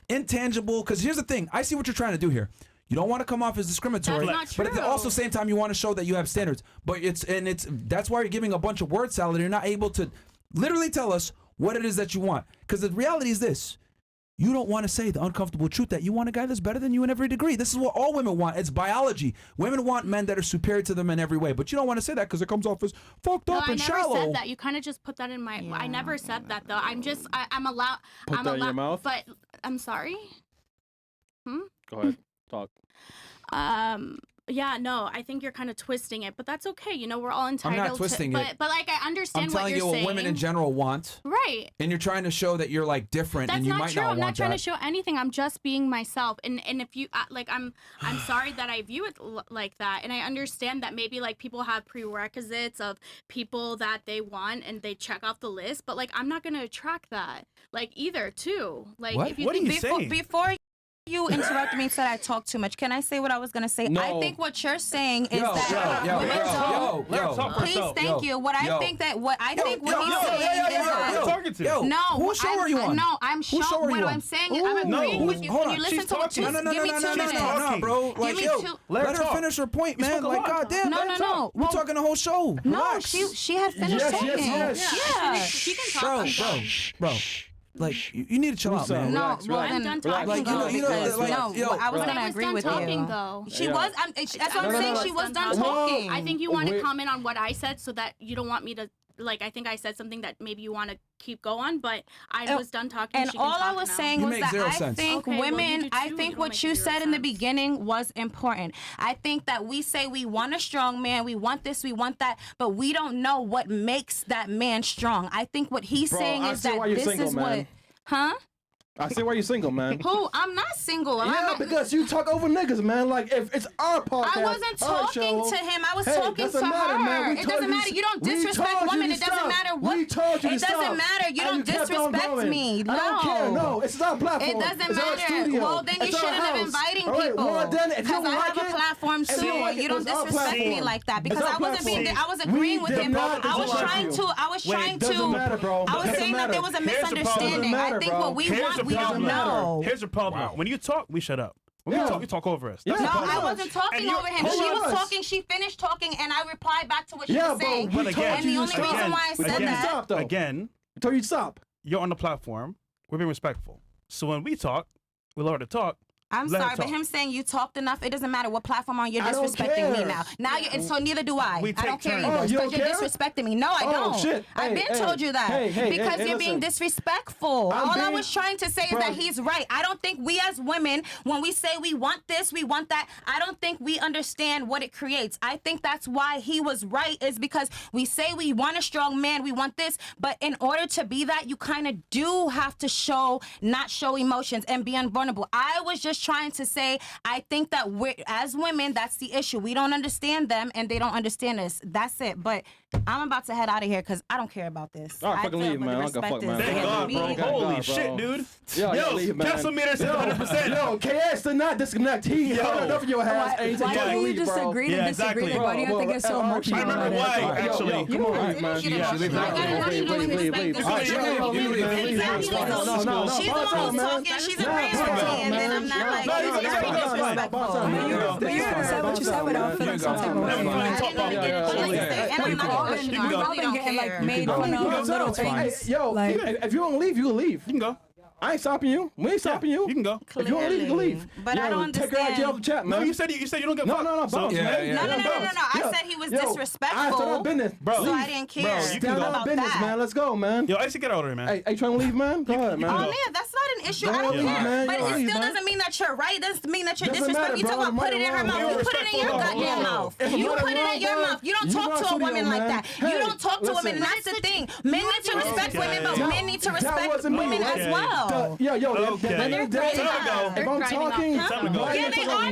intangible. Because here's the thing, I see what you're trying to do here. You don't want to come off as discriminatory, but at the also same time, you want to show that you have standards. But that's why you're giving a bunch of word salad. You're not able to literally tell us what it is that you want. Because the reality is this. You don't want to say the uncomfortable truth that you want a guy that's better than you in every degree. This is what all women want. It's biology. Women want men that are superior to them in every way. But you don't want to say that because it comes off as fucked up and shallow. I never said that. You kind of just put that in my... Yeah. I never said that, though. I'm allowed... Put that in your mouth? But I'm sorry? Go ahead. Talk. Yeah, no, I think you're kind of twisting it, but that's okay. You know, we're all entitled to... I'm not twisting it. But like, I understand what you're saying. I'm telling you what women in general want. Right. And you're trying to show that you're like different and you might not want that. That's not true. I'm not trying to show anything. I'm just being myself. And if you... like, I'm sorry that I view it like that. And I understand that maybe like people have prerequisites of people that they want and they check off the list. But like, I'm not going to attract that. Like, either, too. Like, what? If you what think are you saying? Before you interrupted me and said I talk too much. Can I say what I was gonna say? No. I think what you're saying is Please, thank you. What I think what he's saying is that No, whose show are you on? No, I'm Whose show are you what on? I'm saying is I'm agreeing with you. Can you listen to what talking. give me 2 minutes? No, bro. Like, let her finish her point, man. Like, goddamn. No. We're talking the whole show. No, she had finished talking. Yes. Yeah. She can talk. Bro. Like, you need to chill out, man. No, I'm done talking. Like, I was gonna agree with talking, you. Though. She was. That's what I'm saying. She was done talking. I think you want to comment on what I said, so that you don't want me to. Like, I think I said something that maybe you want to keep going, but I was done talking. And all I was saying was that I think women, I think what you said in the beginning was important. I think that we say we want a strong man, we want this, we want that, but we don't know what makes that man strong. I think what he's saying is that this is what... Huh? I see why you're single, man. Who? I'm not single. Yeah, because you talk over niggas, man. Like, if it's our podcast, I wasn't talking to him. I was talking to her. Man. It doesn't matter. You don't disrespect women. It doesn't matter what. We told you to It doesn't matter. You don't disrespect me. No. I don't care. No, it's our platform. It doesn't matter. Well, then you shouldn't have inviting people. Because I have a platform too. You don't disrespect me like that. Because I wasn't being. I was agreeing with him. I was trying to. I was saying that there was a misunderstanding. I think what we want, we don't know. Here's the problem. When you talk, we shut up. When we talk, you talk over us. No, I wasn't talking over him. She was talking. She finished talking, and I replied back to what she was saying. But again, and the only reason why I said that. Again, I told you to stop. You're on the platform. We're being respectful. So when we talk, we learn to talk. I'm sorry, but him saying you talked enough, it doesn't matter what platform on you're disrespecting me now. And so neither do I. I don't care either. Because you're disrespecting me. No, I don't. Shit. I've been told you that. Because you're being disrespectful. All I was trying to say is that he's right. I don't think we as women, when we say we want this, we want that, I don't think we understand what it creates. I think that's why he was right, is because we say we want a strong man, we want this, but in order to be that, you kind of do have to not show emotions and be unvulnerable. I was just just trying to say, I think that as women, that's the issue. We don't understand them, and they don't understand us. That's it. But I'm about to head out of here because I don't care about this. All right, fucking leave, man. I don't give a fuck, man. Thank God, bro. Holy shit, dude. Yo, Castlemeter said 100%. Yo, KS did not disconnect. He held enough of your ass. Why don't you just agree to disagree? Like, why do you think it's so emotional? I remember why, actually. Come on, man. She's gonna hold talk and she's agreeing with me, and then I'm not like, disrespectful. But you said what you said without feeling some type of way. We've all been getting like made fun of little things. Yo, if you want to leave, you can leave. You can go. I ain't stopping you. We ain't stopping you. You can go. If you want to leave, you can leave. But I don't understand. Take her out of jail to chat, man. No, you said you don't get No, bounce, man. No. I said he was disrespectful. I started business, bro. So I didn't care. Bro, you can go. Stand business, man. Let's go, man. Yo, I used to get out of here, man. Hey, you trying to leave, man? Go ahead, man. Oh man, that's not an issue. I don't care. But it still doesn't mean that you're right. It doesn't mean that you're disrespectful. You talk about put it in her mouth. You put it in your goddamn mouth. You put it in your mouth. You don't talk to a woman like that. You don't talk to women, and that's the thing. Men need to respect women, but men need to respect women as well. Yo, if I'm talking, yeah, they are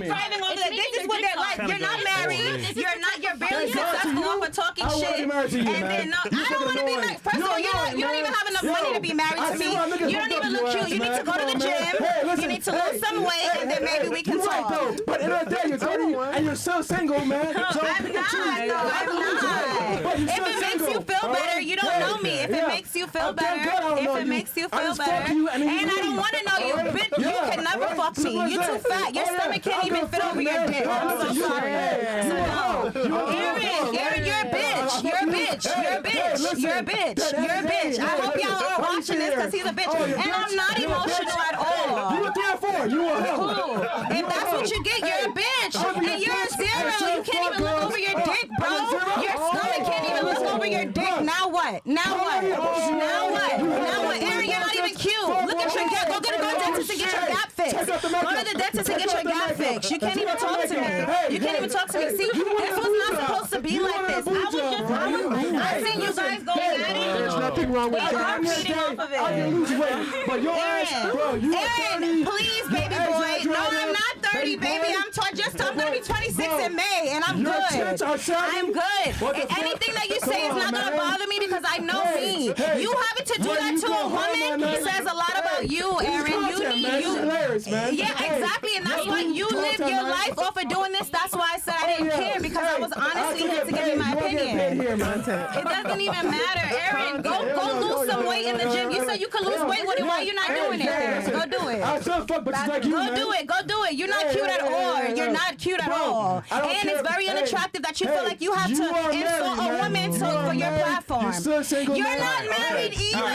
thriving over that. This is what they're like. You're not married. You're barely successful off of talking shit. And then I don't want to be married. First of all, you don't even have enough money to be married to me. You don't even look cute. You need to go to the gym. You need to lose some weight, and then maybe we can talk. But in the day, you're 30 and you're still single, man. I'm not. If it makes you feel better, you don't know me. If it makes you feel better, and I don't want to know you, bitch. You can never fuck me. You're too fat. Your stomach can't even fit over your dick. I'm so sorry. Aaron, you're a bitch. You're a bitch. I hope y'all are watching this because he's a bitch. And I'm not emotional at all. You were 3 or 4. You were cool. If that's what you get, you're a bitch. And you're a 0. You can't even look over your dick, bro. Your stomach can't even look over your dick. Now what? Aaron, you're not even cute. Look at your gap. Go to the dentist and get your gap fixed. Go to the dentist and get your gap fixed. You can't even talk to me. See, this was not supposed to be like this. I seen you guys going at it. There's nothing wrong with that. I can lose weight, but your ass, bro, you are 30. Please, baby boy. No, I'm not 30, baby. I'm just I'm gonna be 26 in May, and I'm good. I'm good. Anything that you say is not gonna bother me because I know me. You having to do that to a woman says a lot about you, Aaron. Yeah, exactly, and that's why you live your life off of doing this. That's why I said I didn't care because I was honestly here to give you my opinion. It doesn't even matter, Aaron. Go lose some weight in the gym. You said you could lose weight with it. Why you not doing it? Go do it. Go do it. You're not cute at all. You're not cute at all. And it's very unattractive that you feel like you have to insult a woman for your platform. You're not married either.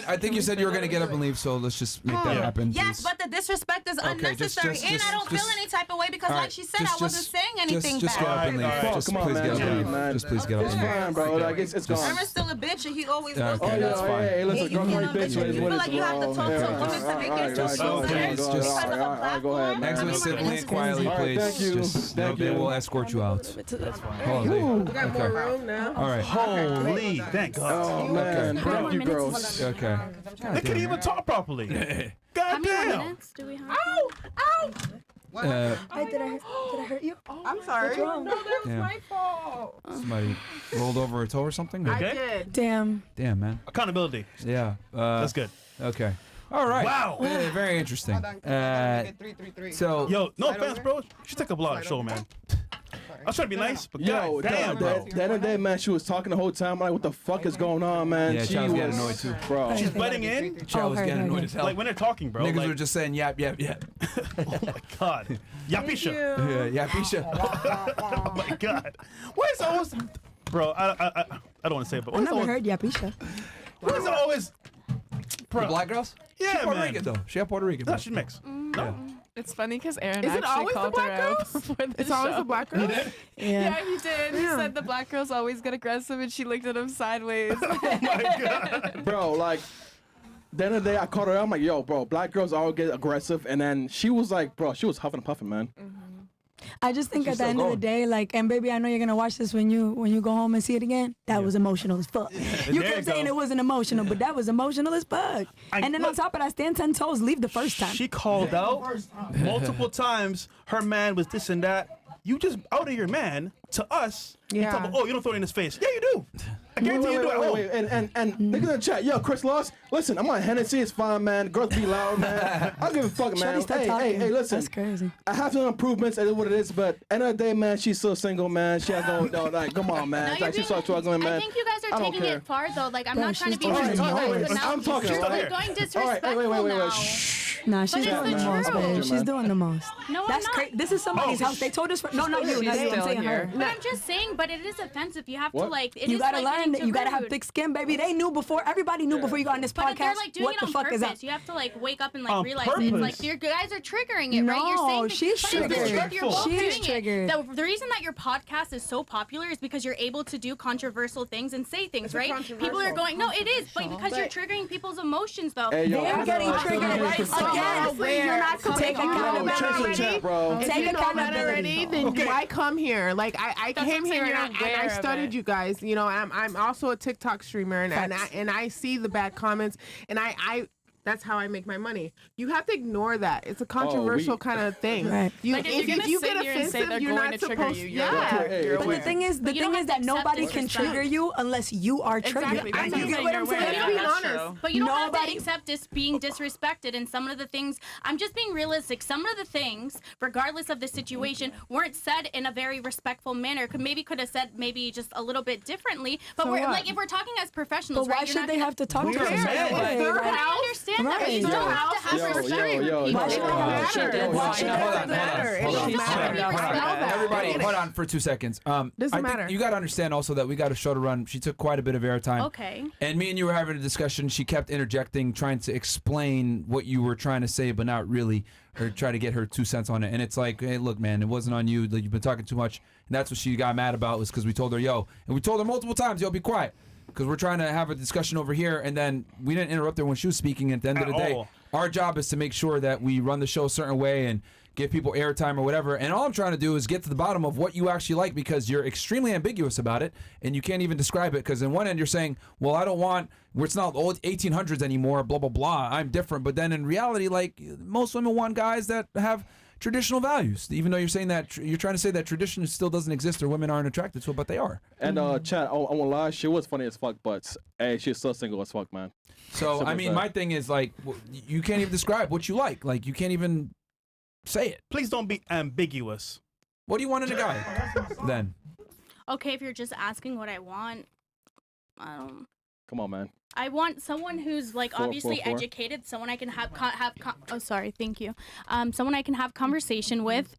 I think you said you were gonna get up and leave, so let's just make that happen. Yes, but the disrespect is unnecessary, and I don't feel any type of way because, like she said, I wasn't saying anything bad. Just get up and leave. Just please get up and leave. Just please get up and leave. It's fine, bro. Like it's gone. Aaron's still a bitch, and he always was. Okay, that's fine. Hey, listen, go ahead, bitch. You feel like you have to talk to a woman to make yourself feel better because of a platform. Go ahead, man. Exit civilly and quietly, please. Thank you. We'll escort you out. That's fine. We got more room now. All right. Holy, thank God. Oh man, thank you, girls. Okay. They couldn't even talk properly. God damn. Minutes do we have? Ow! Did I hurt you? I'm sorry. What's wrong? No, that was my fault. Somebody rolled over a toe or something? I did. Damn, man. Accountability. Yeah. That's good. Okay. All right. Wow. Very interesting. So. Yo, no offense, bro. She took up a lot of show, man. I was trying to be nice, but yo, damn, bro. That other day, man, she was talking the whole time. I'm like, what the fuck is going on, man? Yeah, she was getting annoyed too. Bro. She's butting in. Child was getting annoyed as hell. Like when they're talking, bro. Niggas like, were just saying yap, yap, yap. Oh my God. Yapisha. Yeah, yapisha. Oh my God. Why is it always... Bro, I don't want to say it, but... I never heard yapisha. Why is it always... The black girls? Yeah, She's Puerto man. Rican, though. She's Puerto Rican. No, she's mixed. Yeah. It's funny because Aaron Is it actually always the called her black out girls? before the It's show. always the black girls? Yeah, he did. He said the black girls always get aggressive, and she looked at him sideways. Oh my God. Bro, like, the other day I called her out. I'm like, yo, bro, black girls always get aggressive. And then she was like, bro, she was huffing and puffing, man. I just think at the end of the day, like, and baby, I know you're gonna watch this when you go home and see it again. That was emotional as fuck. You kept saying it wasn't emotional, but that was emotional as fuck. And then on top of that, stand 10 toes, leave the first time. She called out multiple times. Her man was this and that. You just outed your man to us. Yeah. Talking about, oh, you don't throw it in his face. Yeah, you do. I guarantee you do at home. And niggas in the chat, yo, Chris lost. Listen, I'm on Hennessy. It's fine, man. Girls be loud, man. I don't give a fuck, man. Hey, listen. That's crazy. I have some improvements. It is what it is. But end of the day, man, she's still single, man. She has no like, come on, man. No, like, she's so struggling, man. I think you guys are taking it far, though. Like, I'm not trying to be disrespectful, but now I'm talking. You're going disrespectful now. Nah, she's doing the most, babe. She's doing the most. No, that's crazy. This is somebody's house. They told us. No, not you. Not you. I'm saying her. But I'm just saying. But it is offensive. You have to like. You gotta learn that. You gotta have thick skin, baby. They knew before. Everybody knew before you got on this podcast. They're like doing what the fuck is that? You have to like wake up and like realize it's like you guys are triggering it, right? You're saying she's triggered. You're both She's doing triggered. it. The reason that your podcast is so popular is because you're able to do controversial things and say things, right? People are going, no, it is, but because you're triggering people's emotions, though. They're getting triggered again. You're not take accountability. If you know that already, then why come here? Like I came here and I studied you guys. You know, I'm also a TikTok streamer, and I see the bad comments, and I that's how I make my money. You have to ignore that. It's a controversial kind of thing. Right. If you get offensive, you're not supposed to. Yeah. But the thing is that nobody can trigger you unless you are triggered. Exactly. You get what I'm saying? Honest. But you don't have to accept being disrespected. And some of the things, I'm just being realistic. Some of the things, regardless of the situation, weren't said in a very respectful manner. Could have said maybe just a little bit differently. But we're like, if we're talking as professionals, but why should they have to talk to us? I understand that, but you don't have to have respect. Everybody, hold on for 2 seconds. Doesn't matter. You got to understand also that we got a show to run. She took quite a bit of airtime. Okay. And me and you were having a discussion. She kept interjecting, trying to explain what you were trying to say, but not really, or try to get her 2 cents on it. And it's like, hey, look, man, it wasn't on you. You've been talking too much. And that's what she got mad about, was because we told her, yo. And we told her multiple times, yo, be quiet. Because we're trying to have a discussion over here, and then we didn't interrupt her when she was speaking. At the end of the day, our job is to make sure that we run the show a certain way and give people airtime or whatever. And all I'm trying to do is get to the bottom of what you actually like, because you're extremely ambiguous about it, and you can't even describe it. Because in one end you're saying, well, I don't want, it's not old 1800s anymore, blah, blah, blah. I'm different. But then in reality, like, most women want guys that have traditional values, even though you're saying that you're trying to say that tradition still doesn't exist or women aren't attracted to it, but they are. And chat, I won't lie, she was funny as fuck, but hey, she's still single as fuck, man. So I mean, my thing is like, you can't even describe what you like. Like, you can't even say it. Please don't be ambiguous. What do you want in a guy then? Okay, if you're just asking what I want, I don't. Come on, man. I want someone who's like obviously educated, someone I can have oh, sorry, thank you. Someone I can have conversation with.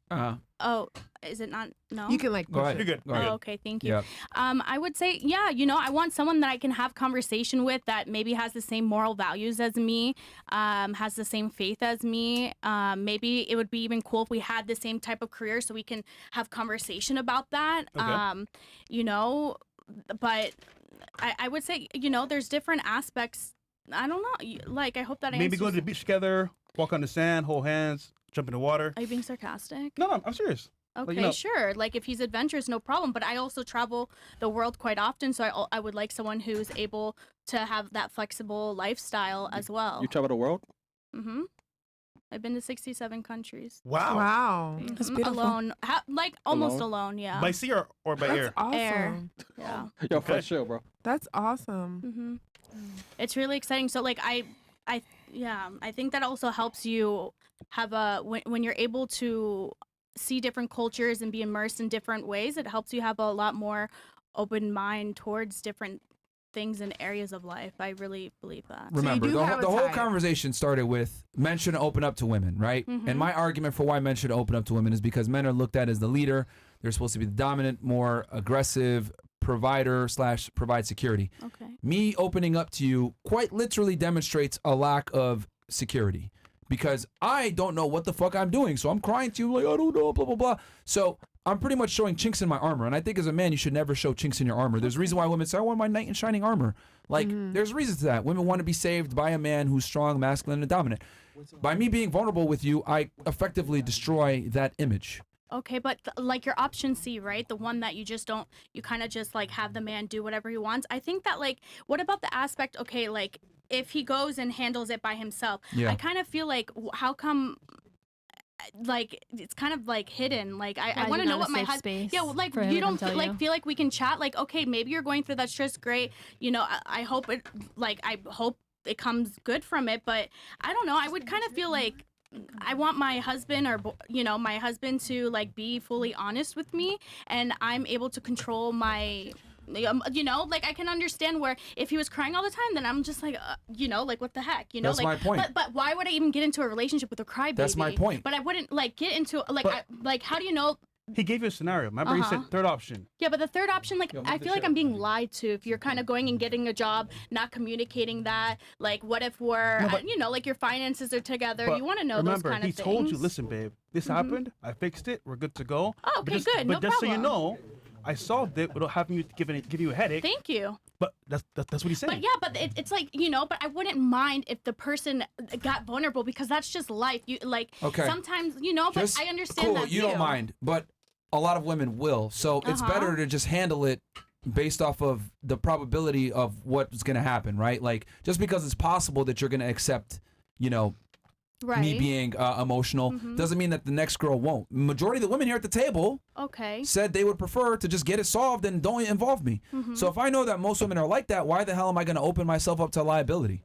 Oh, is it not? No. You can like. Go ahead. You're good. Oh, okay, thank you. Yep. I would say, yeah, I want someone that I can have conversation with that maybe has the same moral values as me, has the same faith as me. Maybe it would be even cool if we had the same type of career, so we can have conversation about that. Okay. But I would say, there's different aspects. I don't know. Like, I hope that maybe go to the beach together, walk on the sand, hold hands, jump in the water. Are you being sarcastic? No, I'm serious. Okay, sure. Like, if he's adventurous, no problem. But I also travel the world quite often, so I would like someone who's able to have that flexible lifestyle as well. You travel the world? Mm-hmm. I've been to 67 countries. Wow. Mm-hmm. That's beautiful. Alone. Almost alone, yeah. By sea or by air? Awesome. Air. Yeah. Yo, fresh show, bro. That's awesome. Mm-hmm. It's really exciting. So, like, I think that also helps you have when you're able to see different cultures and be immersed in different ways, it helps you have a lot more open mind towards different things and areas of life. I really believe that. Remember, the whole conversation started with men shouldn't open up to women, right? Mm-hmm. And my argument for why men should open up to women is because men are looked at as the leader. They're supposed to be the dominant, more aggressive provider / provide security. Okay. Me opening up to you quite literally demonstrates a lack of security, because I don't know what the fuck I'm doing. So I'm crying to you like, I don't know, blah, blah, blah. So I'm pretty much showing chinks in my armor. And I think as a man, you should never show chinks in your armor. There's a reason why women say, I want my knight in shining armor. Like, there's a reason to that. Women want to be saved by a man who's strong, masculine, and dominant. By me being vulnerable with you, I effectively destroy that image. Okay, but like your option C, right? The one that you just don't, you kind of just like have the man do whatever he wants. I think that like, what about the aspect, okay, like if he goes and handles it by himself, I kind of feel like, how come, like it's kind of like hidden, like I want to know what my husband, like you don't feel like we can chat, like, okay, maybe you're going through that stress, great, you know, I hope it comes good from it, but I don't know, I would kind of feel like I want my husband or, you know, my husband to like be fully honest with me, and I'm able to control my, you know, like I can understand where if he was crying all the time, then I'm just like, you know, like what the heck, you know, that's like, my point. But why would I even get into a relationship with a crybaby? That's my point. But I wouldn't like get into like how do you know? He gave you a scenario. Remember, he said third option. Yeah, but the third option, like, I feel like I'm being lied to. If you're kind of going and getting a job, not communicating that, like, what if we're, you know, like your finances are together. You want to know those kind of things. Remember, he told you, listen, babe, this happened. I fixed it. We're good to go. Oh, okay, good. But just so you know, I solved it without having you give you a headache. Thank you. But that's what he said. But yeah, but it's like, you know, but I wouldn't mind if the person got vulnerable, because that's just life. You like sometimes, you know, but I understand that you don't mind, but a lot of women will. So it's better to just handle it based off of the probability of what's going to happen, right? Like, just because it's possible that you're going to accept, you know, me being emotional doesn't mean that the next girl won't. Majority of the women here at the table said they would prefer to just get it solved and don't involve me. So if I know that most women are like that, why the hell am I going to open myself up to liability?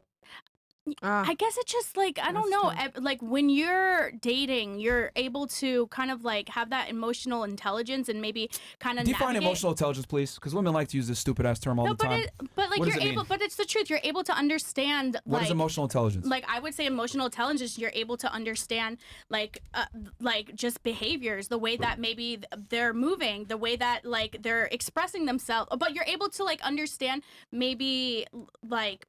I guess it's just like, I don't know, like when you're dating, you're able to kind of like have that emotional intelligence and maybe kind of define emotional intelligence, please, because women like to use this stupid ass term all the time. But like you're able, but it's the truth. You're able to understand. What is emotional intelligence? Like I would say, emotional intelligence. You're able to understand like just behaviors, the way that maybe they're moving, the way that like they're expressing themselves. But you're able to like understand maybe like,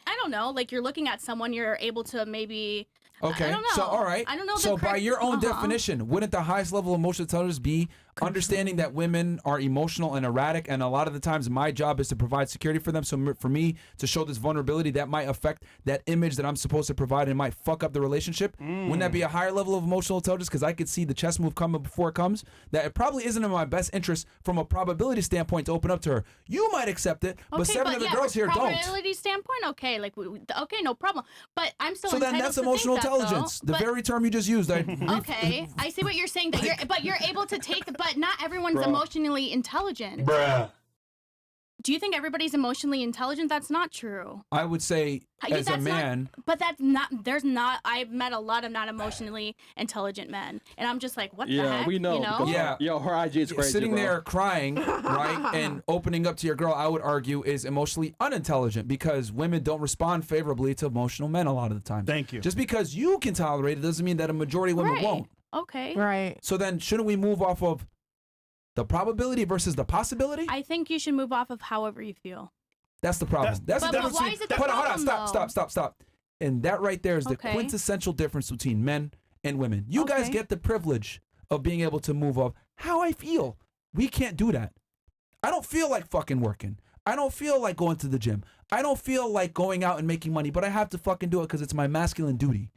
I don't know, like you're looking at someone, you're able to maybe, okay, I don't know. So all right, I don't know. So by your own definition, wouldn't the highest level of emotional intelligence be understanding that women are emotional and erratic, and a lot of the times my job is to provide security for them, so for me to show this vulnerability that might affect that image that I'm supposed to provide and might fuck up the relationship? Wouldn't that be a higher level of emotional intelligence? Because I could see the chess move coming before it comes, that it probably isn't in my best interest from a probability standpoint to open up to her. You might accept it, but seven of the girls here don't. Probability standpoint, okay, like okay, no problem. But I'm still so then that's emotional intelligence, the very term you just used. Okay, I see what you're saying. That you're able to take, but not everyone's emotionally intelligent. Do you think everybody's emotionally intelligent? That's not true. I would say, as a man... but that's not... I've met a lot of not emotionally intelligent men. And I'm just like, what the heck? Yeah, we know. You know? Yeah. Yo, her IG is crazy, sitting there crying, right, and opening up to your girl, I would argue, is emotionally unintelligent, because women don't respond favorably to emotional men a lot of the time. Thank you. Just because you can tolerate it doesn't mean that a majority of women won't. Okay. Right. So then shouldn't we move off of the probability versus the possibility? I think you should move off of however you feel. That's the problem. That's the difference. Why is it the problem, Hold on, stop. And that right there is the quintessential difference between men and women. You guys get the privilege of being able to move off how I feel. We can't do that. I don't feel like fucking working. I don't feel like going to the gym. I don't feel like going out and making money, but I have to fucking do it because it's my masculine duty.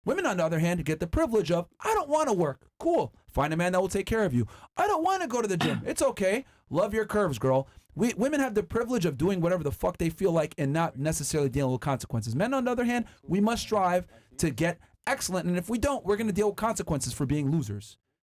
Women, on the other hand, get the privilege of, I don't want to work. Cool. Find a man that will take care of you. I don't want to go to the gym. It's okay. Love your curves, girl. Women have the privilege of doing whatever the fuck they feel like and not necessarily dealing with consequences. Men, on the other hand, we must strive to get excellent. And if we don't, we're going to deal with consequences for being losers.